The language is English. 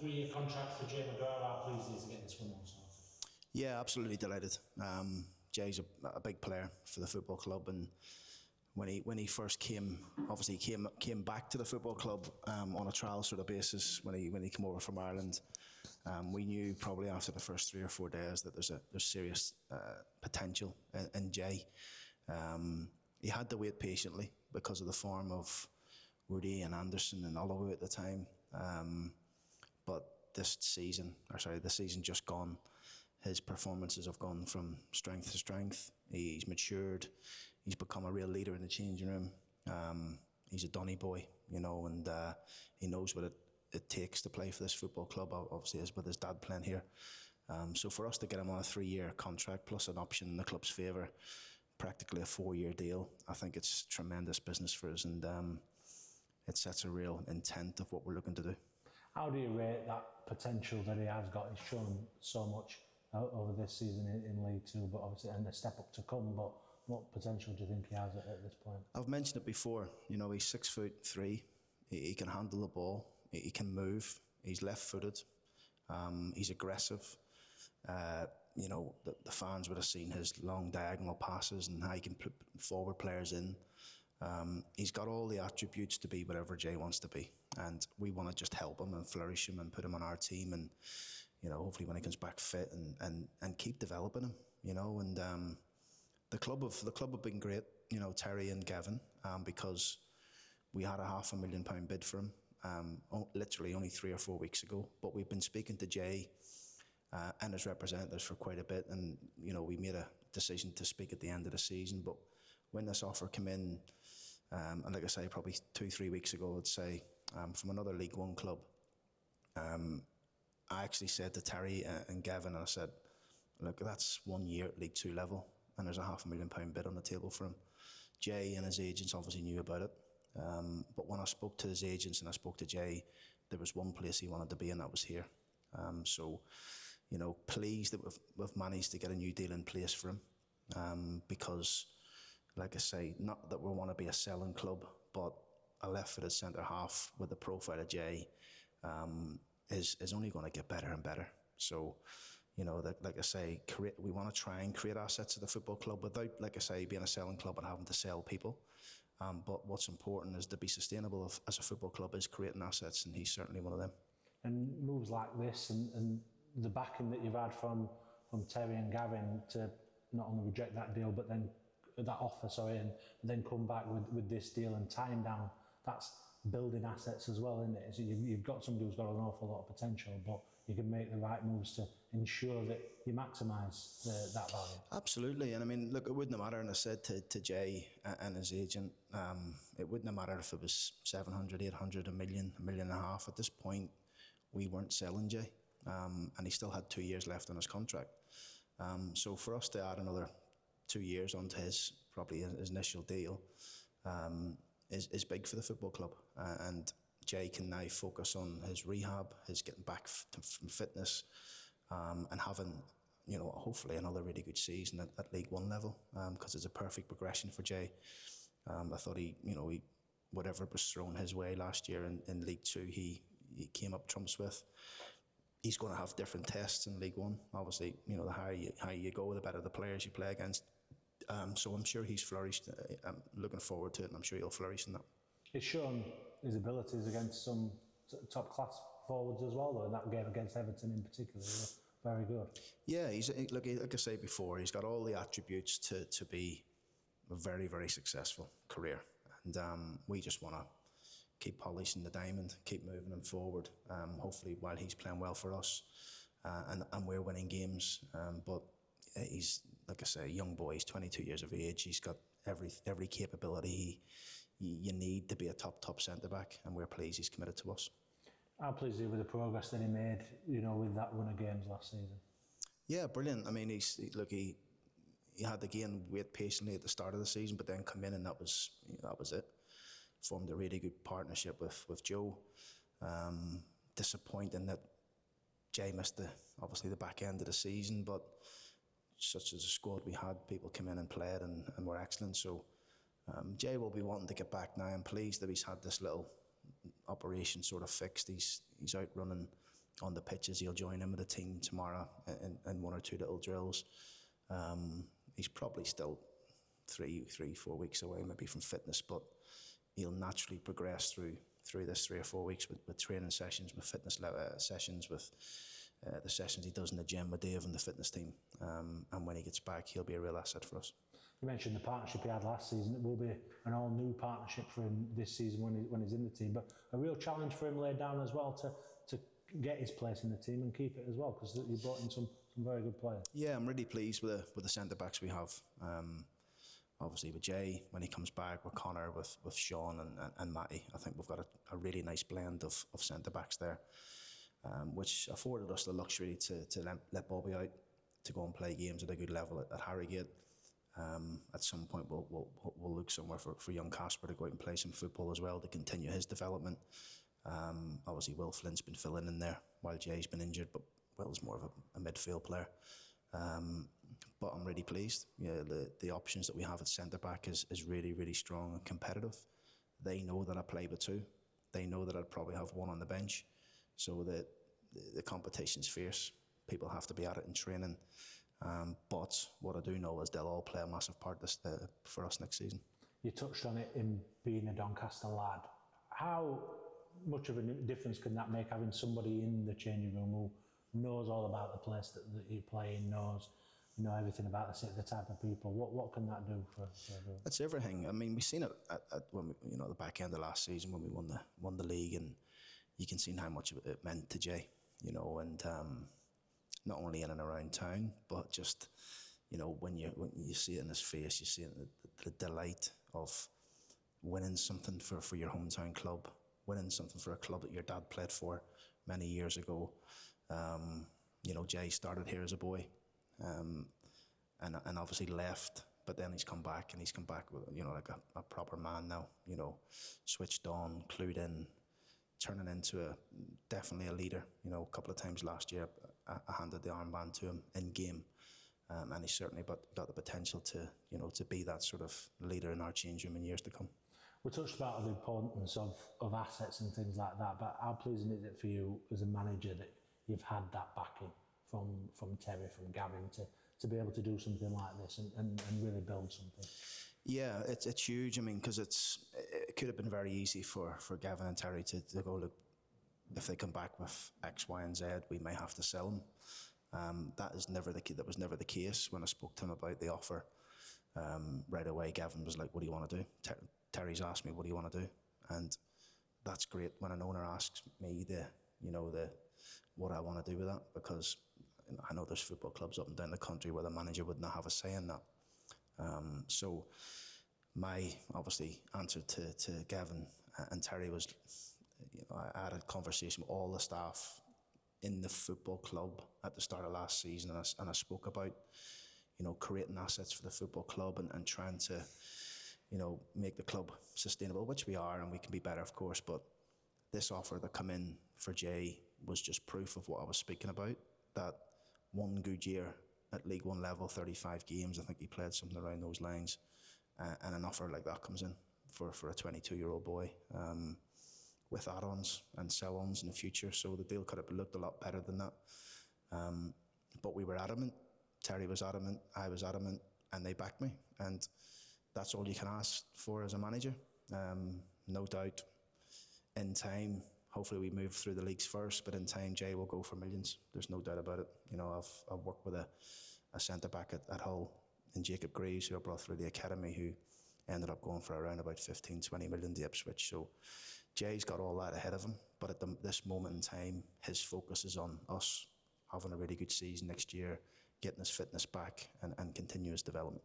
3-year contract for Jay McGrath. How pleased is to get this one on sorted? Yeah, absolutely delighted. Jay's a big player for the football club, and when he first came, obviously he came back to the football club on a trial sort of basis when he came over from Ireland. We knew probably after the first 3 or 4 days that there's serious potential in Jay. He had to wait patiently because of the form of Rudy and Anderson and Oliver at the time. But the season just gone, his performances have gone from strength to strength. He's matured. He's become a real leader in the changing room. He's a Donny boy, and he knows what it takes to play for this football club. Obviously, as with his dad playing here. So for us to get him on a 3-year contract plus an option in the club's favour, practically a 4-year deal, I think it's tremendous business for us, and it sets a real intent of what we're looking to do. How do you rate that potential that he has got? He's shown so much over this season in League Two, but obviously and a step up to come. But what potential do you think he has at this point? I've mentioned it before. He's 6'3". He can handle the ball. He can move. He's left-footed. He's aggressive. The fans would have seen his long diagonal passes and how he can put forward players in. He's got all the attributes to be whatever Jay wants to be, and we want to just help him and flourish him and put him on our team, and hopefully when he comes back fit and keep developing him. And the club have been great. Terry and Gavin, because we had a £500,000 bid for him literally only 3 or 4 weeks ago, but we've been speaking to Jay and his representatives for quite a bit, and we made a decision to speak at the end of the season. But when this offer came in, and like I say, probably 2-3 weeks ago, I'd say, from another League One club, I actually said to Terry and Gavin, and I said, look, that's 1 year at League Two level, and there's a £500,000 bid on the table for him. Jay and his agents obviously knew about it, but when I spoke to his agents and I spoke to Jay, there was one place he wanted to be, and that was here. So, pleased that we've managed to get a new deal in place for him, because, like I say, not that we want to be a selling club, but a left-footed centre-half with the profile of Jay is only going to get better and better. So, like I say, we want to try and create assets at the football club without, like I say, being a selling club and having to sell people. But what's important is to be sustainable as a football club is creating assets, and he's certainly one of them. And moves like this and the backing that you've had from Terry and Gavin to not only reject that deal, but then that offer, and then come back with this deal and tie him down, that's building assets as well, isn't it? So you've got somebody who's got an awful lot of potential, but you can make the right moves to ensure that you maximise that value. Absolutely, and I mean, look, it wouldn't have mattered, and I said to Jay and his agent, it wouldn't have mattered if it was 700, 800, a million, £1.5 million. At this point, we weren't selling Jay, and he still had 2 years left on his contract. So for us to add another 2 years onto his initial deal is big for the football club, and Jay can now focus on his rehab, his getting back from fitness, and having hopefully another really good season at League One level, because it's a perfect progression for Jay. I thought he whatever was thrown his way last year in League Two, he came up trumps with. He's going to have different tests in League One. Obviously, the higher you go, the better the players you play against. So I'm sure he's flourished. I'm looking forward to it, and I'm sure he'll flourish in that. He's shown his abilities against some top-class forwards as well, though, in that game against Everton in particular. Very good. Yeah, like I say before, he's got all the attributes to be a very, very successful career. And we just want to keep polishing the diamond, keep moving him forward, hopefully while he's playing well for us, and we're winning games. But he's, like I say, a young boy. He's 22 years of age. He's got every capability you need to be a top centre-back, and we're pleased he's committed to us. How pleased are you with the progress that he made, with that run of games last season? Yeah, brilliant. I mean, he had to gain weight patiently at the start of the season, but then come in and that was it. Formed a really good partnership with Joe. Disappointing that Jay missed obviously the back end of the season, but such as a squad we had, people came in and played and were excellent. So Jay will be wanting to get back now. I'm pleased that he's had this little operation sort of fixed. He's out running on the pitches. He'll join in with the team tomorrow in 1 or 2 little drills. He's probably still 4 weeks away maybe from fitness, but he'll naturally progress through this 3 or 4 weeks with training sessions, with fitness sessions, with the sessions he does in the gym with Dave and the fitness team. And when he gets back, he'll be a real asset for us. You mentioned the partnership he had last season. It will be an all-new partnership for him this season when he's in the team, but a real challenge for him laid down as well to get his place in the team and keep it as well, because you brought in some very good players. Yeah, I'm really pleased with the centre-backs we have. Obviously with Jay, when he comes back, with Connor, with Sean and Matty, I think we've got a really nice blend of centre-backs there, which afforded us the luxury to let Bobby out to go and play games at a good level at Harrogate. At some point we'll look somewhere for young Casper to go out and play some football as well, to continue his development. Obviously Will Flint's been filling in there while Jay's been injured, but Will's more of a midfield player. But I'm really pleased. The options that we have at centre-back is really, really strong and competitive. They know that I play with 2. They know that I'd probably have 1 on the bench. So the competition's fierce. People have to be at it in training. But what I do know is they'll all play a massive part for us next season. You touched on it in being a Doncaster lad. How much of a difference can that make, having somebody in the changing room who knows all about the place that you play in, knows everything about the type of people? What can that do for everyone? That's everything. I mean, we've seen it at when we, the back end of last season when we won the league, and you can see how much it meant to Jay, and not only in and around town, but just when you see it in his face, you see the delight of winning something for your hometown club, winning something for a club that your dad played for many years ago. Jay started here as a boy, and obviously left, but then he's come back with like a proper man now, switched on, clued in, turning into definitely a leader. A couple of times last year I handed the armband to him in game, and he's certainly got the potential to be that sort of leader in our change room in years to come. We touched about the importance of assets and things like that, but how pleasing is it for you as a manager that you've had that backing from Terry, from Gavin, to be able to do something like this and really build something? Yeah, it's huge. I mean, because it could have been very easy for Gavin and Terry to go, look, if they come back with X, Y, and Z, we may have to sell them. That was never the case. When I spoke to him about the offer, right away, Gavin was like, "What do you want to do?" Terry's asked me, "What do you want to do?" And that's great when an owner asks me what I want to do with that, because I know there's football clubs up and down the country where the manager would not have a say in that. So my obviously answer to Gavin and Terry was, I had a conversation with all the staff in the football club at the start of last season, and I spoke about creating assets for the football club and trying to make the club sustainable, which we are, and we can be better, of course. But this offer that come in for Jay was just proof of what I was speaking about, that one good year at League One level, 35 games, I think he played something around those lines, and an offer like that comes in for a 22-year-old boy, with add-ons and sell-ons in the future. So the deal could have looked a lot better than that. But we were adamant, Terry was adamant, I was adamant, and they backed me. And that's all you can ask for as a manager. No doubt, in time, hopefully we move through the leagues first, but in time Jay will go for millions. There's no doubt about it. I've worked with a centre-back at Hull in Jacob Greaves, who I brought through the academy, who ended up going for around about 15-20 million to Ipswich. So Jay's got all that ahead of him, but at this moment in time, his focus is on us having a really good season next year, getting his fitness back and continue his development.